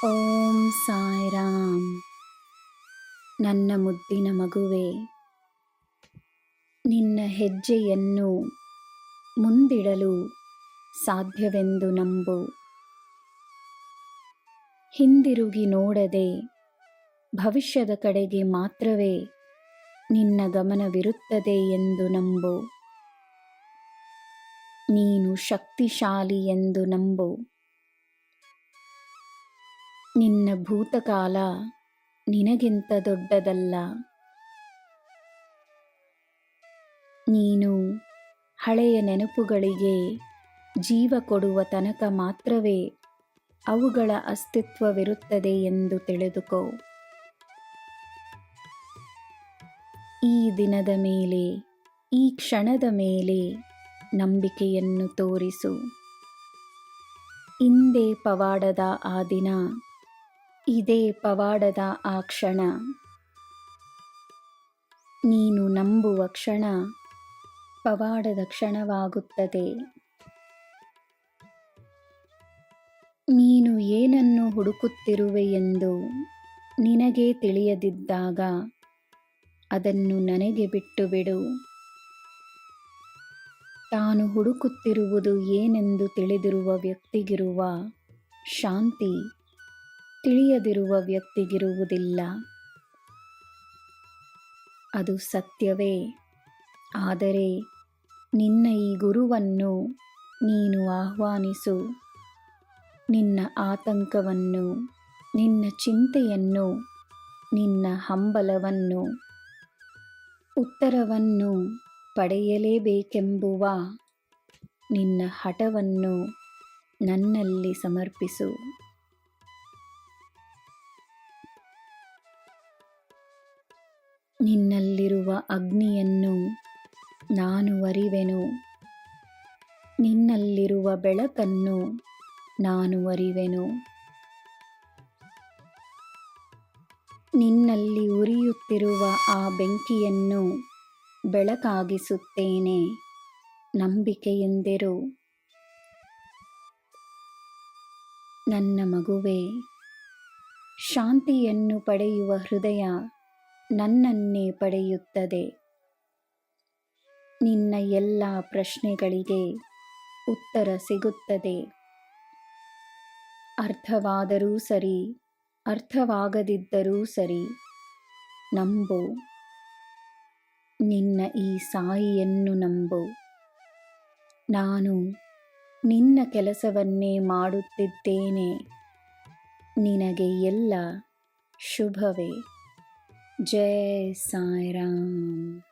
ಓಂ ಸಾಯಿರಾಮ್. ನನ್ನ ಮುದ್ದಿನ ಮಗುವೆ, ನಿನ್ನ ಹೆಜ್ಜೆಯನ್ನು ಮುಂದಿಡಲು ಸಾಧ್ಯವೆಂದು ನಂಬು. ಹಿಂದಿರುಗಿ ನೋಡದೆ ಭವಿಷ್ಯದ ಕಡೆಗೆ ಮಾತ್ರವೇ ನಿನ್ನ ಗಮನವಿರುತ್ತದೆ ಎಂದು ನಂಬು. ನೀನು ಶಕ್ತಿಶಾಲಿ ಎಂದು ನಂಬು. ನಿನ್ನ ಭೂತಕಾಲ ನಿನಗಿಂತ ದೊಡ್ಡದಲ್ಲ. ನೀನು ಹಳೆಯ ನೆನಪುಗಳಿಗೆ ಜೀವ ಕೊಡುವ ತನಕ ಮಾತ್ರವೇ ಅವುಗಳ ಅಸ್ತಿತ್ವವಿರುತ್ತದೆ ಎಂದು ತಿಳಿದುಕೋ. ಈ ದಿನದ ಮೇಲೆ, ಈ ಕ್ಷಣದ ಮೇಲೆ ನಂಬಿಕೆಯನ್ನು ತೋರಿಸು. ಇಂದೇ ಪವಾಡದ ಆ ದಿನ, ಇದೇ ಪವಾಡದ ಆ ಕ್ಷಣ. ನೀನು ನಂಬುವ ಕ್ಷಣ ಪವಾಡದ ಕ್ಷಣವಾಗುತ್ತದೆ. ನೀನು ಏನನ್ನು ಹುಡುಕುತ್ತಿರುವೆ ಎಂದು ನಿನಗೇ ತಿಳಿಯದಿದ್ದಾಗ ಅದನ್ನು ನನಗೆ ಬಿಟ್ಟು ಬಿಡು. ತಾನು ಹುಡುಕುತ್ತಿರುವುದು ಏನೆಂದು ತಿಳಿದಿರುವ ವ್ಯಕ್ತಿಗಿರುವ ಶಾಂತಿ ತಿಳಿಯದಿರುವ ವ್ಯಕ್ತಿಗಿರುವುದಿಲ್ಲ. ಅದು ಸತ್ಯವೇ. ಆದರೆ ನಿನ್ನ ಈ ಗುರುವನ್ನು ನೀನು ಆಹ್ವಾನಿಸು. ನಿನ್ನ ಆತಂಕವನ್ನು, ನಿನ್ನ ಚಿಂತೆಯನ್ನು, ನಿನ್ನ ಹಂಬಲವನ್ನು, ಉತ್ತರವನ್ನು ಪಡೆಯಲೇಬೇಕೆಂಬುವ ನಿನ್ನ ಹಠವನ್ನು ನನ್ನಲ್ಲಿ ಸಮರ್ಪಿಸು. ನಿನ್ನಲ್ಲಿರುವ ಅಗ್ನಿಯನ್ನು ನಾನು ಅರಿವೆನು. ನಿನ್ನಲ್ಲಿರುವ ಬೆಳಕನ್ನು ನಾನು ಅರಿವೆನು. ನಿನ್ನಲ್ಲಿ ಉರಿಯುತ್ತಿರುವ ಆ ಬೆಂಕಿಯನ್ನು ಬೆಳಕಾಗಿಸುತ್ತೇನೆ. ನಂಬಿಕೆಯಿಂದಿರು. ನನ್ನ ಮಗುವೇ, ಶಾಂತಿಯನ್ನು ಪಡೆಯುವ ಹೃದಯ ನನ್ನನ್ನೇ ಪಡೆಯುತ್ತದೆ. ನಿನ್ನ ಎಲ್ಲ ಪ್ರಶ್ನೆಗಳಿಗೆ ಉತ್ತರ ಸಿಗುತ್ತದೆ. ಅರ್ಥವಾದರೂ ಸರಿ, ಅರ್ಥವಾಗದಿದ್ದರೂ ಸರಿ, ನಂಬು. ನಿನ್ನ ಈ ಸಾಯಿಯನ್ನು ನಂಬು. ನಾನು ನಿನ್ನ ಕೆಲಸವನ್ನೇ ಮಾಡುತ್ತಿದ್ದೇನೆ. ನಿನಗೆ ಎಲ್ಲ ಶುಭವೇ. ಜೈ ಸಾಯಿರಾಮ್.